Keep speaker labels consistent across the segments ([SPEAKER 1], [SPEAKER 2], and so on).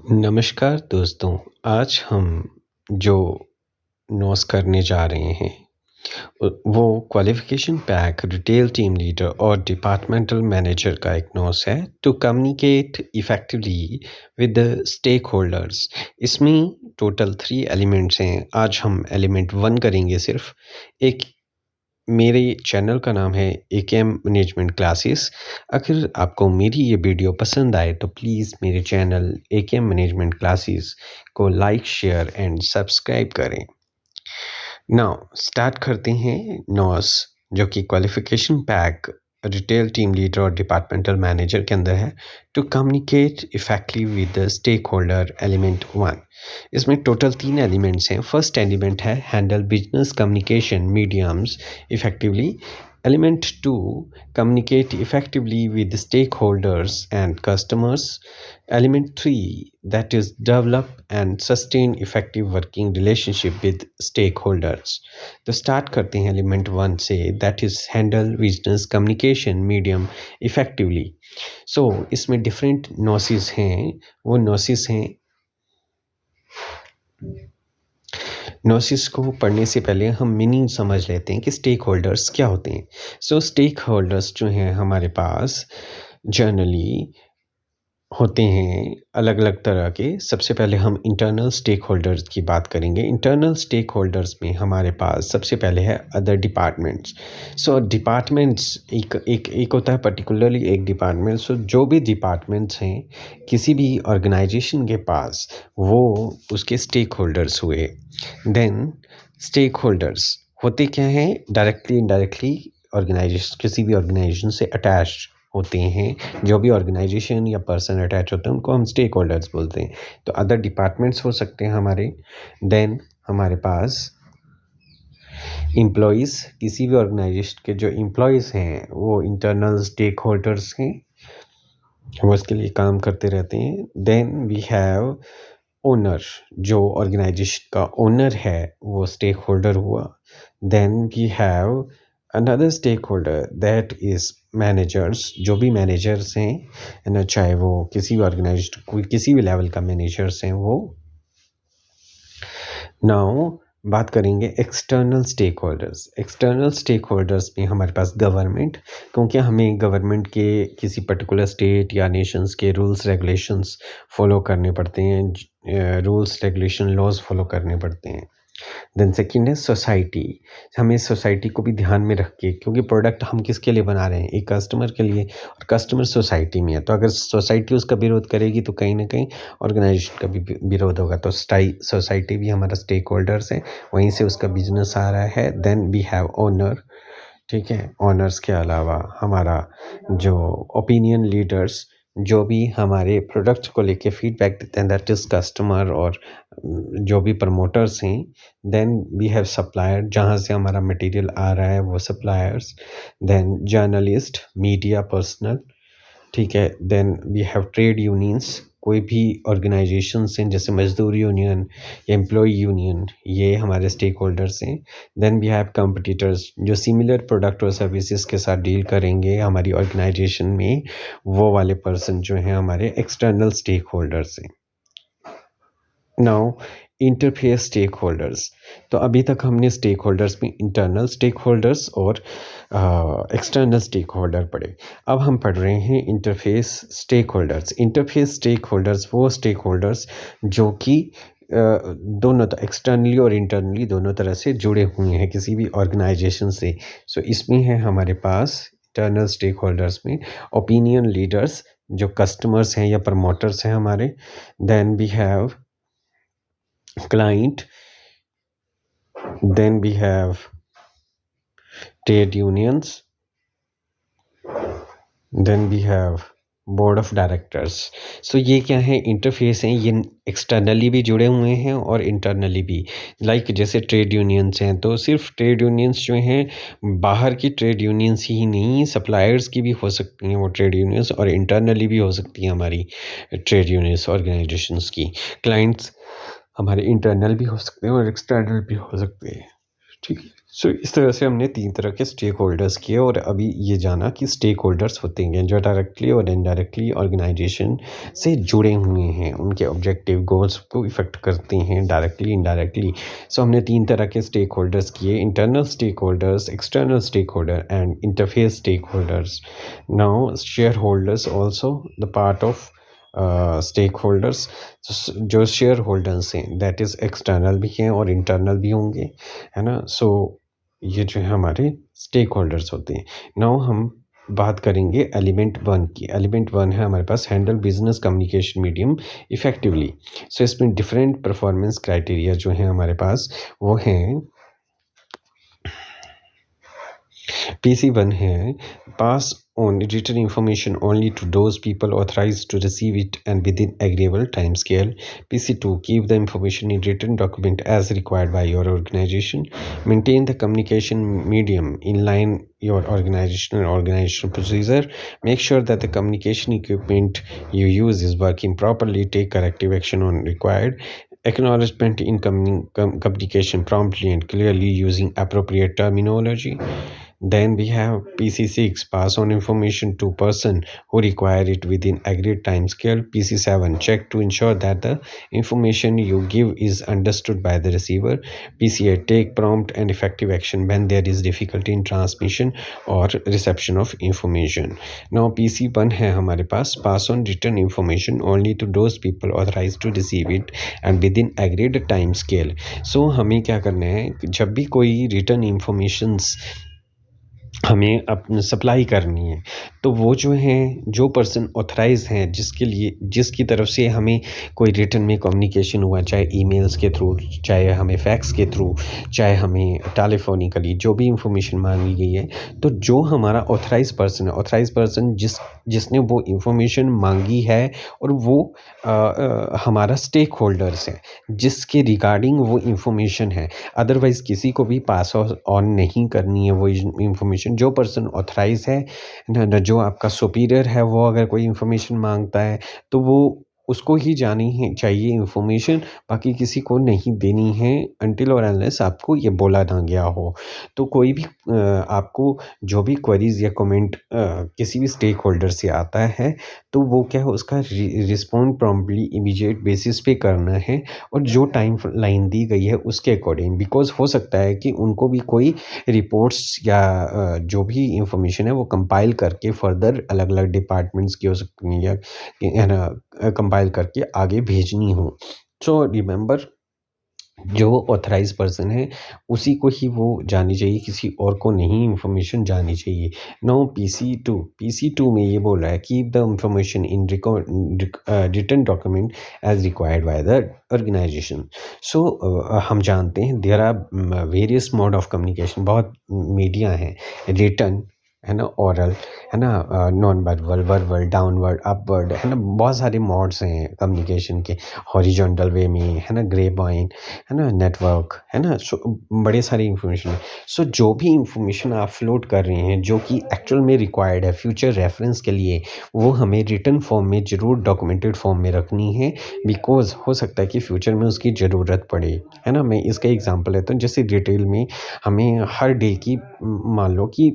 [SPEAKER 1] नमस्कार दोस्तों, आज हम जो नॉस करने जा रहे हैं वो qualification pack retail team leader और डिपार्टमेंटल मैनेजर का एक नॉस है to communicate effectively with the stakeholders. इसमें टोटल 3 एलिमेंट्स हैं। आज हम एलिमेंट 1 करेंगे सिर्फ। एक मेरे चैनल का नाम है एकेएम मैनेजमेंट क्लासेस। अगर आपको मेरी ये वीडियो पसंद आए तो प्लीज़ मेरे चैनल एकेएम मैनेजमेंट क्लासेस को लाइक, शेयर एंड सब्सक्राइब करें। नाउ स्टार्ट करते हैं नॉस, जो कि qualification pack retail team leader और डिपार्टमेंटल मैनेजर के अंदर है। To communicate effectively with the stakeholder, element 1। इसमें टोटल 3 एलिमेंट्स हैं। फर्स्ट एलिमेंट है handle business communication mediums effectively. Element 2, communicate effectively with stakeholders and customers. Element 3, that is develop and sustain effective working relationship with stakeholders. तो start करते हैं element 1 से, that is handle business communication medium effectively. So इसमें different नॉसेस हैं। वो नॉसेस हैं, नोसिस को पढ़ने से पहले हम मीनिंग समझ लेते हैं कि स्टेक होल्डर्स क्या होते हैं। सो स्टेक होल्डर्स जो हैं हमारे पास जनरली होते हैं अलग अलग तरह के। सबसे पहले हम इंटरनल स्टेक होल्डर्स की बात करेंगे। इंटरनल स्टेक होल्डर्स में हमारे पास सबसे पहले है अदर डिपार्टमेंट्स। सो डिपार्टमेंट्स एक होता है पर्टिकुलरली एक डिपार्टमेंट। सो जो भी डिपार्टमेंट्स हैं किसी भी ऑर्गेनाइजेशन के पास, वो उसके स्टेक होल्डर्स हुए। देन स्टेक होल्डर्स होते क्या हैं? डायरेक्टली इनडायरेक्टली ऑर्गेनाइजेशन, किसी भी ऑर्गेनाइजेशन से अटैच्ड होते हैं। जो भी ऑर्गेनाइजेशन या पर्सन अटैच होते हैं उनको हम स्टेक होल्डर्स बोलते हैं। तो अदर डिपार्टमेंट्स हो सकते हैं हमारे। देन हमारे पास एम्प्लॉयज़, किसी भी ऑर्गेनाइजेशन के जो एम्प्लॉयज़ हैं वो इंटरनल स्टेक होल्डर्स हैं, वो इसके लिए काम करते रहते हैं। देन वी हैव ओनर, जो ऑर्गेनाइजेशन का ओनर है वो स्टेक होल्डर हुआ। Then we have another stakeholder, that is managers. जो भी मैनेजर्स हैं ना, चाहे वो किसी भी ऑर्गेनाइजेशन कोई किसी भी लेवल का मैनेजर्स हैं वो। नाउ बात करेंगे external stakeholders. External stakeholders में हमारे पास गवर्नमेंट, क्योंकि हमें गवर्नमेंट के किसी पर्टिकुलर स्टेट या नेशंस के रूल्स रेगुलेशंस फॉलो करने पड़ते हैं। रूल्स रेगुलेशन लॉज फॉलो करने पड़ते हैं। देन सेकंड है सोसाइटी। हमें सोसाइटी को भी ध्यान में रख के, क्योंकि प्रोडक्ट हम किसके लिए बना रहे हैं? एक कस्टमर के लिए, और कस्टमर सोसाइटी में है। तो अगर सोसाइटी उसका विरोध करेगी तो कहीं ना कहीं ऑर्गेनाइजेशन का भी विरोध होगा। तो सोसाइटी भी हमारा स्टेक होल्डर्स है, वहीं से उसका बिजनेस आ रहा है। देन वी हैव ओनर, ठीक है। ऑनर्स के अलावा हमारा जो ओपिनियन लीडर्स, जो भी हमारे प्रोडक्ट को लेके फीडबैक देते हैं, दैट इज़ कस्टमर और जो भी प्रमोटर्स हैं। देन वी हैव सप्लायर, जहाँ से हमारा मटेरियल आ रहा है वो suppliers. Then journalist, media personnel, ठीक है। Then we have trade unions, कोई भी ऑर्गेनाइजेशंस हैं जैसे मजदूर यूनियन या एम्प्लॉय यूनियन, ये हमारे स्टेक होल्डर्स हैं। देन वी हैव कंपटीटर्स, जो सिमिलर प्रोडक्ट और सर्विसेज के साथ डील करेंगे हमारी ऑर्गेनाइजेशन में, वो वाले पर्सन जो हैं हमारे एक्सटर्नल स्टेक होल्डर्स हैं। Now interface stakeholders. तो अभी तक हमने स्टेक होल्डर्स में इंटरनल स्टेक होल्डर्स और एक्सटर्नल स्टेक होल्डर पढ़े। अब हम पढ़ रहे हैं interface stakeholders. Interface stakeholders वो स्टेक होल्डर्स जो कि दोनों एक्सटर्नली और इंटरनली दोनों तरह से जुड़े हुए हैं किसी भी ऑर्गेनाइजेशन से। सो इसमें है हमारे पास इंटरनल स्टेक होल्डर्स में ओपिनियन लीडर्स, जो कस्टमर्स हैं या प्रमोटर्स हैं हमारे। Then we have client, then we have trade unions, then we have board of directors. So ये क्या है? इंटरफेस हैं, ये एक्सटर्नली भी जुड़े हुए हैं और इंटरनली भी। लाइक जैसे ट्रेड यूनियंस हैं, तो सिर्फ ट्रेड यूनियंस जो हैं बाहर की ट्रेड यूनियंस ही नहीं, सप्लायर्स की भी हो सकती हैं वो ट्रेड यूनियंस, और इंटरनली भी हो सकती हैं हमारी ट्रेड यूनियंस ऑर्गेनाइजेशंस की। क्लाइंट्स हमारे इंटरनल भी हो सकते हैं और एक्सटर्नल भी हो सकते हैं, ठीक है। सो इस तरह से हमने 3 तरह के स्टेक होल्डर्स किए और अभी ये जाना कि स्टेक होल्डर्स होते हैं जो डायरेक्टली और इनडायरेक्टली ऑर्गेनाइजेशन से जुड़े हुए हैं, उनके ऑब्जेक्टिव गोल्स को इफ़ेक्ट करते हैं डायरेक्टली, इनडायरेक्टली। सो हमने 3 तरह के स्टेक होल्डर्स किए, internal stakeholders, external stakeholder and interface stakeholders. Now shareholders also the part of stakeholders. जो शेयर होल्डर्स हैं दैट इज़ एक्सटर्नल भी हैं और इंटरनल भी होंगे, है ना? सो ये जो है हमारे स्टेक होल्डर्स होते हैं। नाउ हम बात करेंगे एलिमेंट 1 की। एलिमेंट 1 है हमारे पास handle business communication medium effectively. So इसमें डिफरेंट परफॉर्मेंस क्राइटेरिया जो हैं हमारे पास वो हैं PC1 है pass on written information only to those people authorized to receive it and within agreeable timescale. PC2 keep the information in written document as required by your organization. Maintain the communication medium in line your organizational procedure. Make sure that the communication equipment you use is working properly. Take corrective action on required. Acknowledgement in communication promptly and clearly using appropriate terminology. Then we have PC6 pass on information to person who require it within agreed time scale. PC7 check to ensure that the information you give is understood by the receiver. PC8 take prompt and effective action when there is difficulty in transmission or reception of information. Now PC1 है हमारे पास pass on written information only to those people authorized to receive it and within agreed time scale. So हमें क्या करना है, जब भी कोई written informations हमें अपने सप्लाई करनी है तो वो जो हैं, जो पर्सन ऑथराइज हैं जिसकी तरफ से हमें कोई रिटन में कम्युनिकेशन हुआ, चाहे ईमेल्स के थ्रू, चाहे हमें फैक्स के थ्रू, चाहे हमें टेलीफोनिकली जो भी इंफॉर्मेशन मांगी गई है, तो जो हमारा ऑथराइज पर्सन है, ऑथराइज पर्सन जिसने वो इंफॉर्मेशन मांगी है और वो हमारा स्टेक होल्डर्स है जिसके रिगार्डिंग वो इंफॉर्मेशन है। अदरवाइज़ किसी को भी पास ऑन नहीं करनी है वो इंफॉर्मेशन। जो पर्सन ऑथराइज है न, जो आपका सुपीरियर है, वो अगर कोई इंफॉर्मेशन मांगता है तो वो उसको ही जानी है चाहिए इंफॉर्मेशन, बाकी किसी को नहीं देनी है अनटिल और अनलेस आपको ये बोला ना गया हो। तो कोई भी आपको जो भी क्वेरीज या कमेंट किसी भी स्टेक होल्डर से आता है तो वो क्या है, उसका रिस्पॉन्ड प्रॉम्प्टली इमीडिएट बेसिस पे करना है और जो टाइम लाइन दी गई है उसके अकॉर्डिंग। बिकॉज हो सकता है कि उनको भी कोई रिपोर्ट्स या जो भी इंफॉर्मेशन है वो कंपाइल करके फर्दर अलग अलग डिपार्टमेंट्स की हो सकती हैं या कंपाइल करके आगे भेजनी हो। सो रिमेंबर, जो ऑथराइज पर्सन है उसी को ही वो जानी चाहिए, किसी और को नहीं इंफॉर्मेशन जानी चाहिए। नाउ PC2 में ये बोल रहा है keep the information in written document as required by the organisation. So हम जानते हैं there are various mode of communication, बहुत मीडिया हैं, रिटन है ना, ओरल है ना, non verbal, verbal, downward, upward, है ना, बहुत सारे मोड्स हैं कम्युनिकेशन के। हॉरिजॉन्टल वे में है ना, ग्रे पॉइंट है ना, नेटवर्क है ना, सो बड़े सारी इंफॉर्मेशन है। सो जो भी इंफॉर्मेशन आप फ्लोट कर रहे हैं जो कि एक्चुअल में रिक्वायर्ड है फ्यूचर रेफरेंस के लिए, वो हमें रिटन फॉर्म में ज़रूर डॉक्यूमेंटेड फॉर्म में रखनी है। बिकॉज हो सकता है कि फ्यूचर में उसकी ज़रूरत पड़े, है ना। मैं इसका एग्जांपल लेता हूँ, जैसे डिटेल में हमें हर डे की मान लो कि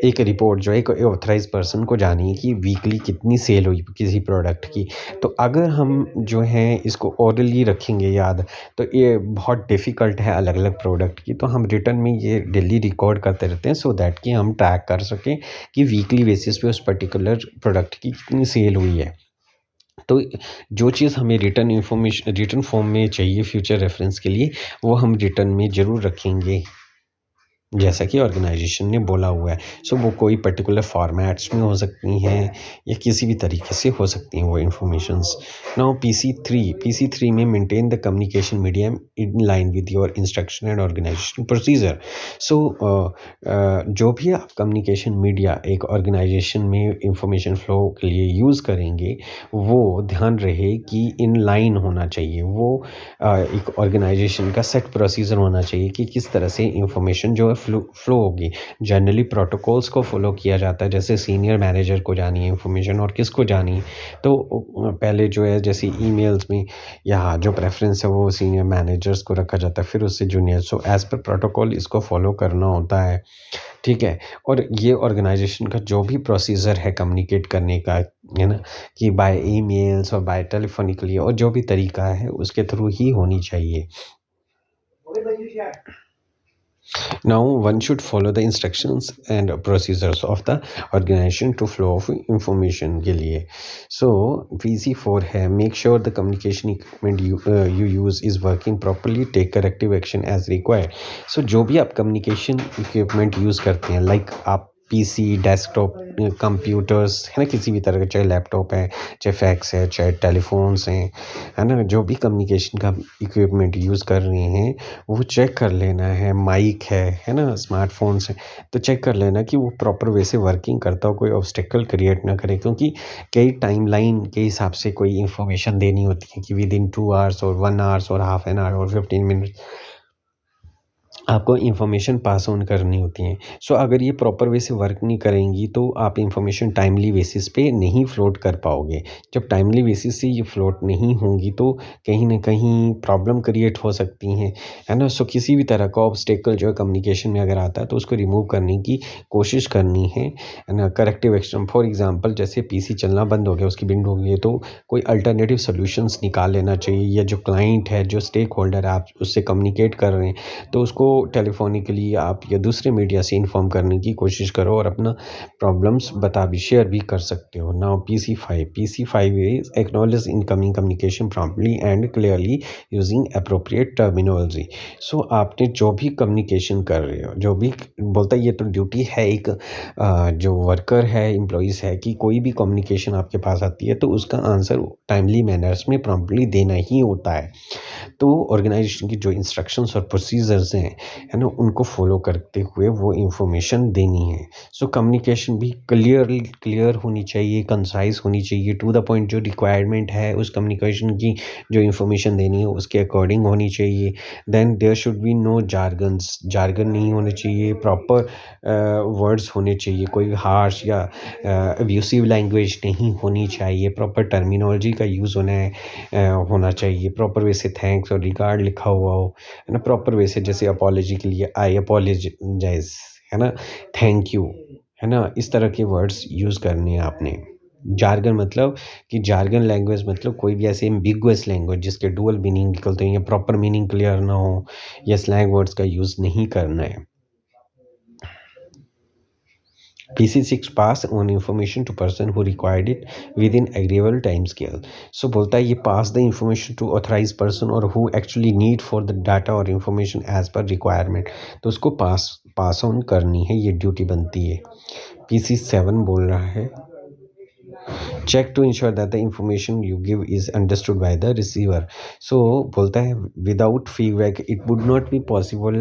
[SPEAKER 1] एक रिपोर्ट जो है एक ऑथराइज पर्सन को जानी है कि वीकली कितनी सेल हुई किसी प्रोडक्ट की। तो अगर हम जो है इसको ऑर्डरली रखेंगे याद, तो ये बहुत डिफ़िकल्ट है अलग अलग प्रोडक्ट की। तो हम रिटर्न में ये डेली रिकॉर्ड करते रहते हैं सो दैट कि हम ट्रैक कर सकें कि वीकली बेसिस पे उस पर्टिकुलर प्रोडक्ट की कितनी सेल हुई है। तो जो चीज़ हमें रिटन फॉर्म में चाहिए फ्यूचर रेफरेंस के लिए, वो हम रिटन में ज़रूर रखेंगे जैसा कि ऑर्गेनाइजेशन ने बोला हुआ है। सो वो कोई पर्टिकुलर फॉर्मेट्स में हो सकती हैं या किसी भी तरीके से हो सकती हैं वो इंफॉर्मेशंस। नाउ PC3 में maintain the communication medium in line with your instruction and organisation procedure. So जो भी आप कम्युनिकेशन मीडिया एक ऑर्गेनाइजेशन में इंफॉर्मेशन फ्लो के लिए यूज़ करेंगे, वो ध्यान रहे कि इन लाइन होना चाहिए। वो एक ऑर्गेनाइजेशन का सेट प्रोसीजर होना चाहिए कि किस तरह से इंफॉर्मेशन जो है फ्लो होगी। जनरली प्रोटोकॉल्स को फॉलो किया जाता है, जैसे सीनियर मैनेजर को जानी है इन्फॉर्मेशन और किसको जानी है, तो पहले जो है जैसे ईमेल्स में या जो प्रेफ़रेंस है वो सीनियर मैनेजर्स को रखा जाता है, फिर उससे junior. So as per protocol इसको फॉलो करना होता है, ठीक है? और ये ऑर्गेनाइज़ेशन का जो भी प्रोसीजर है कम्युनिकेट करने का, है ना? कि बाय ईमेल्स और बाय टेलीफ़ोनिकली और जो भी तरीका है उसके थ्रू ही होनी चाहिए। Now, one should follow the instructions and procedures of the organization to flow of information के लिए. So, VC4 है, make sure the communication equipment you use is working properly, take corrective action as required. So, जो भी आप communication equipment use करते हैं, like आप PC, desktop, computers, है ना, किसी भी तरह का, चाहे लैपटॉप है, चाहे फैक्स है, चाहे टेलीफोन्स हैं, है ना, जो भी कम्युनिकेशन का इक्विपमेंट यूज़ कर रहे हैं वो चेक कर लेना है। माइक है ना, स्मार्टफोन्स हैं, तो चेक कर लेना कि वो प्रॉपर वे से वर्किंग करता हो, कोई ऑब्स्टेकल क्रिएट ना करे, क्योंकि कई टाइमलाइन के हिसाब से कोई इन्फॉर्मेशन देनी होती है कि विद इन 2 आवर्स और 1 आवर्स और हाफ एन आवर और 15 मिनट्स आपको इन्फॉर्मेशन पास ऑन करनी होती हैं। सो अगर ये प्रॉपर वे से वर्क नहीं करेंगी तो आप इन्फॉर्मेशन टाइमली बेसिस पे नहीं फ्लोट कर पाओगे। जब टाइमली बेसिस से ये फ्लोट नहीं होंगी तो कहीं न कहीं प्रॉब्लम क्रिएट हो सकती हैं, है ना? सो किसी भी तरह का ऑब्स्टेकल जो है कम्युनिकेशन में अगर आता है तो उसको रिमूव करने की कोशिश करनी है ना? करेक्टिव एक्शन, फॉर एग्ज़ाम्पल जैसे पीसी चलना बंद हो गया, उसकी विंड हो गई है, तो कोई अल्टरनेटिव सॉल्यूशंस निकाल लेना चाहिए, या जो क्लाइंट है, जो स्टेक होल्डर है, आप उससे कम्युनिकेट कर रहे हैं तो उसको टेलीफोनिकली आप या दूसरे मीडिया से इन्फॉर्म करने की कोशिश करो और अपना प्रॉब्लम्स भी शेयर भी कर सकते हो। Now PC five is acknowledge incoming communication promptly and clearly using appropriate terminology. So आपने जो भी कम्युनिकेशन कर रहे हो, जो भी बोलता है, ये तो ड्यूटी है एक जो वर्कर है, एम्प्लॉइज़ है, कि कोई भी कम्युनिकेशन आपके पास आती है तो उसका आंसर टाइमली मैनर्स में प्रॉम्प्टली देना ही होता है। तो ऑर्गेनाइजेशन की जो इंस्ट्रक्शंस और प्रोसीजर्स हैं, है ना, उनको फॉलो करते हुए वो इन्फॉर्मेशन देनी है। सो कम्युनिकेशन भी क्लियर होनी चाहिए, कंसाइज़ होनी चाहिए, टू द पॉइंट। जो रिक्वायरमेंट है उस कम्युनिकेशन की, जो इन्फॉर्मेशन देनी है उसके अकॉर्डिंग होनी चाहिए। Then there should be no jargon नहीं होने चाहिए, प्रॉपर वर्ड्स होने चाहिए, कोई हार्श या अब्यूसिव लैंग्वेज नहीं होनी चाहिए, प्रॉपर टर्मिनोलॉजी का यूज़ होना चाहिए, प्रॉपर वे से थैंक्स और रिगार्ड लिखा हुआ हो, है ना, प्रॉपर वे से, जैसे अपॉलजी के लिए आई अपॉलोजाइज, है ना, थैंक यू, है ना, इस तरह के वर्ड्स यूज़ करने हैं आपने। जार्गन मतलब कि जार्गन लैंग्वेज मतलब कोई भी ऐसे एम्बिगुअस लैंग्वेज जिसके डुअल मीनिंग निकलते हैं या प्रॉपर मीनिंग क्लियर ना हो, या स्लैंग वर्ड्स का यूज़ नहीं करना है। PC6 pass on information to person who required it within agreeable time scale. So बोलता है ये pass the information to authorized person or who actually need for the data or information as per requirement. तो उसको pass on करनी है, ये duty बनती है। PC7 बोल रहा है check to ensure that the information you give is understood by the receiver. So बोलता है without feedback it would not be possible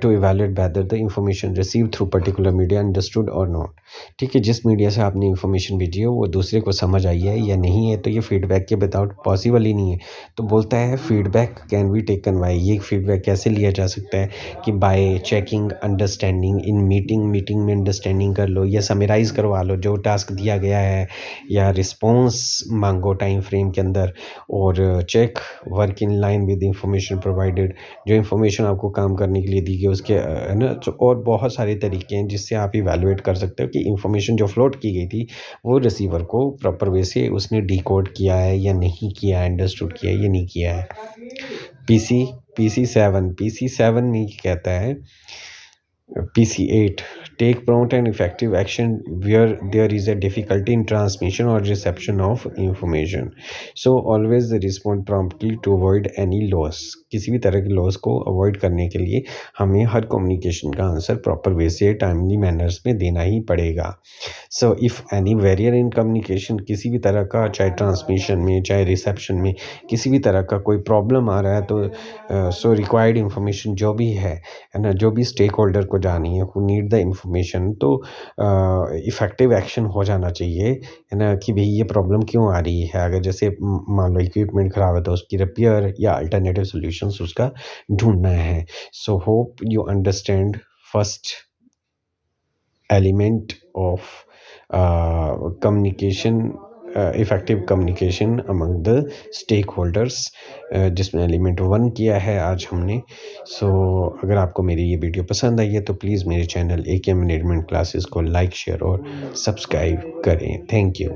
[SPEAKER 1] to evaluate whether the information received through particular media understood or not. ठीक है, जिस media से आपने information भेजी है वो दूसरे को समझ आई है या नहीं है, तो ये फीडबैक के विदाउट पॉसिबल ही नहीं है। तो बोलता है feedback can be taken by, ये फीडबैक कैसे लिया जा सकता है कि bye checking understanding in meeting में अंडरस्टैंडिंग कर लो या समराइज़ करवा लो जो टास्क दिया गया है, या रिस्पॉन्स मांगो टाइम फ्रेम के अंदर, और check work in line with information provided, जो इंफॉर्मेशन आपको काम करने के लिए दी गई उसके, है ना। और बहुत सारे तरीके हैं जिससे आप इवैल्यूएट कर सकते हो कि इंफॉर्मेशन जो फ्लोट की गई थी वो रिसीवर को प्रॉपर वे से उसने डिकोड किया है या नहीं किया है, अंडरस्टूड किया है या नहीं किया है। PC7 में कहता है PC8 take prompt and effective action where there is a difficulty in transmission or reception of information. So always respond promptly to avoid any loss. किसी भी तरह के लॉस को अवॉइड करने के लिए हमें हर कम्युनिकेशन का आंसर प्रॉपर वे से टाइमली मैनर्स में देना ही पड़ेगा। So if any barrier in communication, किसी भी तरह का, चाहे ट्रांसमिशन में चाहे रिसेप्शन में किसी भी तरह का कोई प्रॉब्लम आ रहा है, तो सो रिक्वायर्ड इंफॉर्मेशन जो भी है ना, जो भी स्टेक होल्डर को जानी है, हु नीड द इंफॉर्मेशन, तो इफ़ेक्टिव एक्शन हो जाना चाहिए, है ना, कि भाई ये प्रॉब्लम क्यों आ रही है। अगर जैसे मान लो इक्विपमेंट ख़राब है तो उसकी रिपेयर या अल्टरनेटिव सॉल्यूशंस उसका ढूंढना है। So hope you understand first element of communication, effective communication among the stakeholders, जिसमें एलिमेंट 1 किया है आज हमने। सो अगर आपको मेरी ये वीडियो पसंद आई है तो प्लीज़ मेरे चैनल एके मैनेजमेंट क्लासेस को लाइक, शेयर और सब्सक्राइब करें। Thank you.